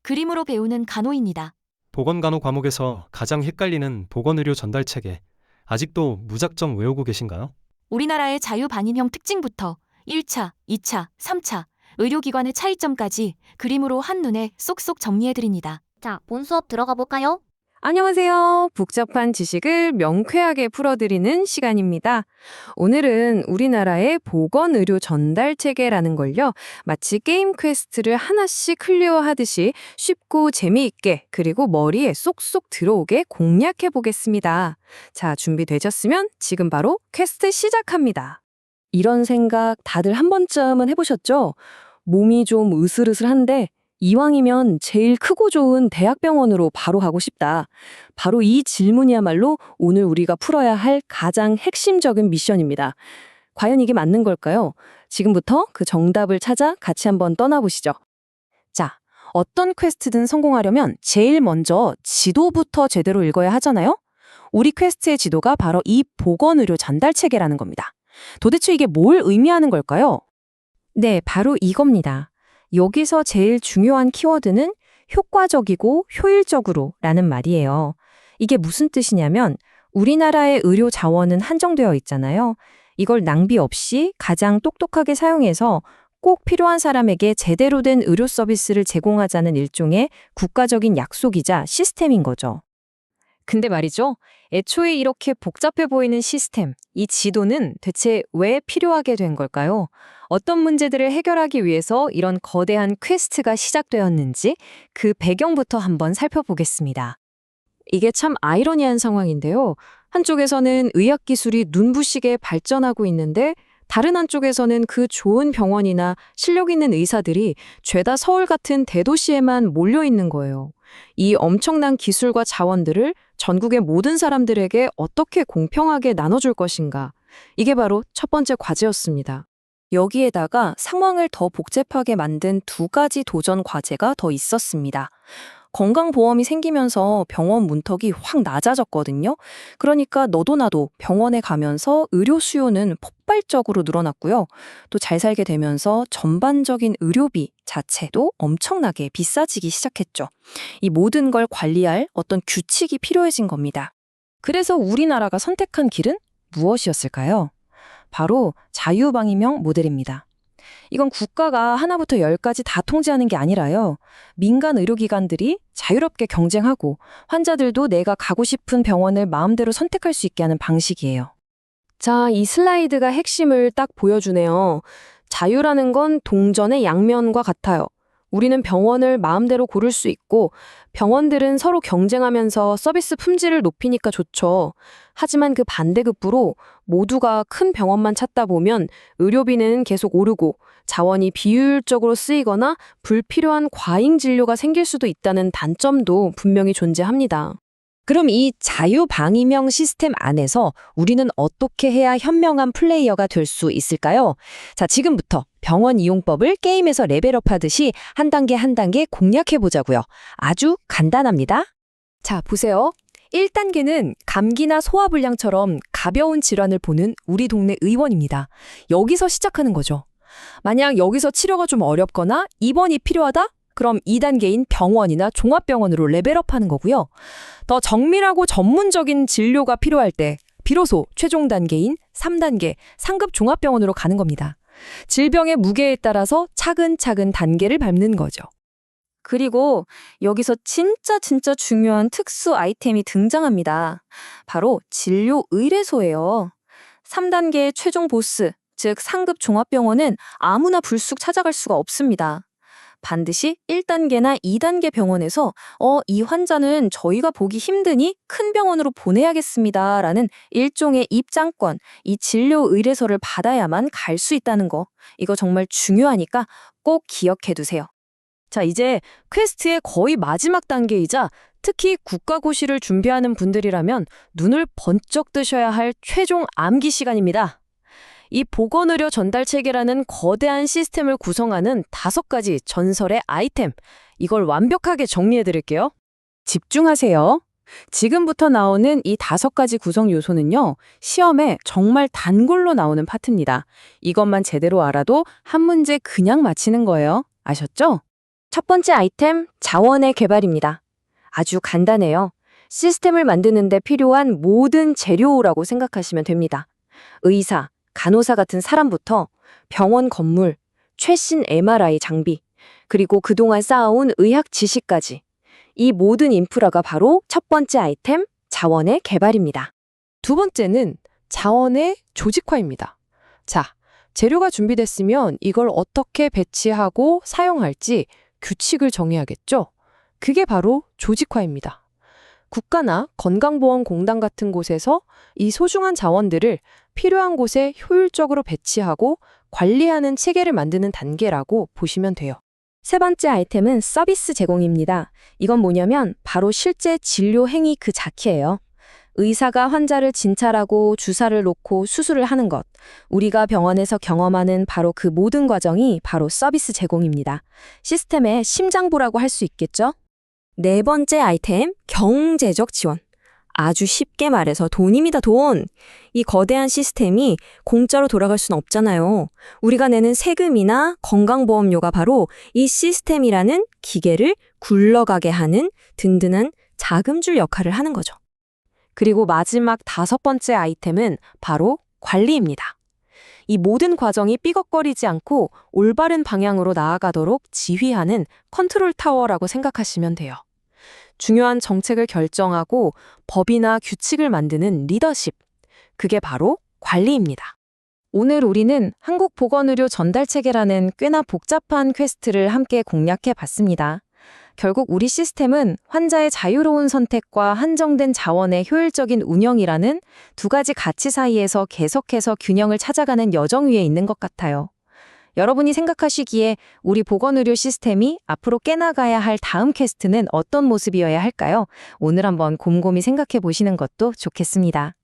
그림으로 배우는 간호입니다. 보건간호 과목에서 가장 헷갈리는 보건의료 전달 체계, 아직도 무작정 외우고 계신가요? 우리나라의 자유방임형 특징부터 1차, 2차, 3차, 의료기관의 차이점까지 그림으로 한눈에 쏙쏙 정리해드립니다. 자, 본 수업 들어가 볼까요? 안녕하세요. 복잡한 지식을 명쾌하게 풀어드리는 시간입니다. 오늘은 우리나라의 보건의료 전달 체계라는 걸요. 마치 게임 퀘스트를 하나씩 클리어하듯이 쉽고 재미있게 그리고 머리에 쏙쏙 들어오게 공략해 보겠습니다. 자, 준비되셨으면 지금 바로 퀘스트 시작합니다. 이런 생각 다들 한 번쯤은 해보셨죠? 몸이 좀 으슬으슬한데 이왕이면 제일 크고 좋은 대학병원으로 바로 가고 싶다. 바로 이 질문이야말로 오늘 우리가 풀어야 할 가장 핵심적인 미션입니다. 과연 이게 맞는 걸까요? 지금부터 그 정답을 찾아 같이 한번 떠나보시죠. 자, 어떤 퀘스트든 성공하려면 제일 먼저 지도부터 제대로 읽어야 하잖아요? 우리 퀘스트의 지도가 바로 이 보건의료 전달 체계라는 겁니다. 도대체 이게 뭘 의미하는 걸까요? 네, 바로 이겁니다. 여기서 제일 중요한 키워드는 효과적이고 효율적으로 라는 말이에요. 이게 무슨 뜻이냐면 우리나라의 의료 자원은 한정되어 있잖아요. 이걸 낭비 없이 가장 똑똑하게 사용해서 꼭 필요한 사람에게 제대로 된 의료 서비스를 제공하자는 일종의 국가적인 약속이자 시스템인 거죠. 근데 말이죠. 애초에 이렇게 복잡해 보이는 시스템, 이 지도는 대체 왜 필요하게 된 걸까요? 어떤 문제들을 해결하기 위해서 이런 거대한 퀘스트가 시작되었는지 그 배경부터 한번 살펴보겠습니다. 이게 참 아이러니한 상황인데요. 한쪽에서는 의학기술이 눈부시게 발전하고 있는데 다른 한쪽에서는 그 좋은 병원이나 실력 있는 의사들이 죄다 서울 같은 대도시에만 몰려 있는 거예요. 이 엄청난 기술과 자원들을 전국의 모든 사람들에게 어떻게 공평하게 나눠줄 것인가. 이게 바로 첫 번째 과제였습니다. 여기에다가 상황을 더 복잡하게 만든 두 가지 도전 과제가 더 있었습니다. 건강보험이 생기면서 병원 문턱이 확 낮아졌거든요. 그러니까 너도 나도 병원에 가면서 의료 수요는 폭발적으로 늘어났고요. 또 잘 살게 되면서 전반적인 의료비 자체도 엄청나게 비싸지기 시작했죠. 이 모든 걸 관리할 어떤 규칙이 필요해진 겁니다. 그래서 우리나라가 선택한 길은 무엇이었을까요? 바로 자유방임형 모델입니다. 이건 국가가 하나부터 열까지 다 통제하는 게 아니라요. 민간 의료기관들이 자유롭게 경쟁하고 환자들도 내가 가고 싶은 병원을 마음대로 선택할 수 있게 하는 방식이에요. 자, 이 슬라이드가 핵심을 딱 보여주네요. 자유라는 건 동전의 양면과 같아요. 우리는 병원을 마음대로 고를 수 있고 병원들은 서로 경쟁하면서 서비스 품질을 높이니까 좋죠. 하지만 그 반대급부로 모두가 큰 병원만 찾다 보면 의료비는 계속 오르고 자원이 비효율적으로 쓰이거나 불필요한 과잉 진료가 생길 수도 있다는 단점도 분명히 존재합니다. 그럼 이 자유방임형 시스템 안에서 우리는 어떻게 해야 현명한 플레이어가 될 수 있을까요? 자, 지금부터 병원 이용법을 게임에서 레벨업하듯이 한 단계 한 단계 공략해보자고요. 아주 간단합니다. 자, 보세요. 1단계는 감기나 소화불량처럼 가벼운 질환을 보는 우리 동네 의원입니다. 여기서 시작하는 거죠. 만약 여기서 치료가 좀 어렵거나 입원이 필요하다? 그럼 2단계인 병원이나 종합병원으로 레벨업하는 거고요. 더 정밀하고 전문적인 진료가 필요할 때 비로소 최종 단계인 3단계 상급 종합병원으로 가는 겁니다. 질병의 무게에 따라서 차근차근 단계를 밟는 거죠. 그리고 여기서 진짜 중요한 특수 아이템이 등장합니다. 바로 진료 의뢰소예요. 3단계의 최종 보스, 즉 상급 종합병원은 아무나 불쑥 찾아갈 수가 없습니다. 반드시 1단계나 2단계 병원에서 이 환자는 저희가 보기 힘드니 큰 병원으로 보내야겠습니다 라는 일종의 입장권, 이 진료 의뢰서를 받아야만 갈 수 있다는 거. 이거 정말 중요하니까 꼭 기억해 두세요. 자, 이제 퀘스트의 거의 마지막 단계이자 특히 국가고시를 준비하는 분들이라면 눈을 번쩍 뜨셔야 할 최종 암기 시간입니다. 이 보건의료 전달 체계라는 거대한 시스템을 구성하는 5가지 전설의 아이템, 이걸 완벽하게 정리해 드릴게요. 집중하세요. 지금부터 나오는 이 5가지 구성 요소는요, 시험에 정말 단골로 나오는 파트입니다. 이것만 제대로 알아도 한 문제 그냥 맞히는 거예요. 아셨죠? 첫 번째 아이템, 자원의 개발입니다. 아주 간단해요. 시스템을 만드는데 필요한 모든 재료라고 생각하시면 됩니다. 의사, 간호사 같은 사람부터 병원 건물, 최신 MRI 장비, 그리고 그동안 쌓아온 의학 지식까지. 이 모든 인프라가 바로 첫 번째 아이템, 자원의 개발입니다. 두 번째는 자원의 조직화입니다. 자, 재료가 준비됐으면 이걸 어떻게 배치하고 사용할지 규칙을 정해야겠죠? 그게 바로 조직화입니다. 국가나 건강보험공단 같은 곳에서 이 소중한 자원들을 필요한 곳에 효율적으로 배치하고 관리하는 체계를 만드는 단계라고 보시면 돼요. 세 번째 아이템은 서비스 제공입니다. 이건 뭐냐면 바로 실제 진료 행위 그 자체예요. 의사가 환자를 진찰하고 주사를 놓고 수술을 하는 것. 우리가 병원에서 경험하는 바로 그 모든 과정이 바로 서비스 제공입니다. 시스템의 심장부라고 할 수 있겠죠? 네 번째 아이템, 경제적 지원. 아주 쉽게 말해서 돈입니다, 돈. 이 거대한 시스템이 공짜로 돌아갈 수는 없잖아요. 우리가 내는 세금이나 건강보험료가 바로 이 시스템이라는 기계를 굴러가게 하는 든든한 자금줄 역할을 하는 거죠. 그리고 마지막 다섯 번째 아이템은 바로 관리입니다. 이 모든 과정이 삐걱거리지 않고 올바른 방향으로 나아가도록 지휘하는 컨트롤 타워라고 생각하시면 돼요. 중요한 정책을 결정하고 법이나 규칙을 만드는 리더십. 그게 바로 관리입니다. 오늘 우리는 한국보건의료 전달체계라는 꽤나 복잡한 퀘스트를 함께 공략해 봤습니다. 결국 우리 시스템은 환자의 자유로운 선택과 한정된 자원의 효율적인 운영이라는 두 가지 가치 사이에서 계속해서 균형을 찾아가는 여정 위에 있는 것 같아요. 여러분이 생각하시기에 우리 보건의료 시스템이 앞으로 깨나가야 할 다음 퀘스트는 어떤 모습이어야 할까요? 오늘 한번 곰곰이 생각해 보시는 것도 좋겠습니다.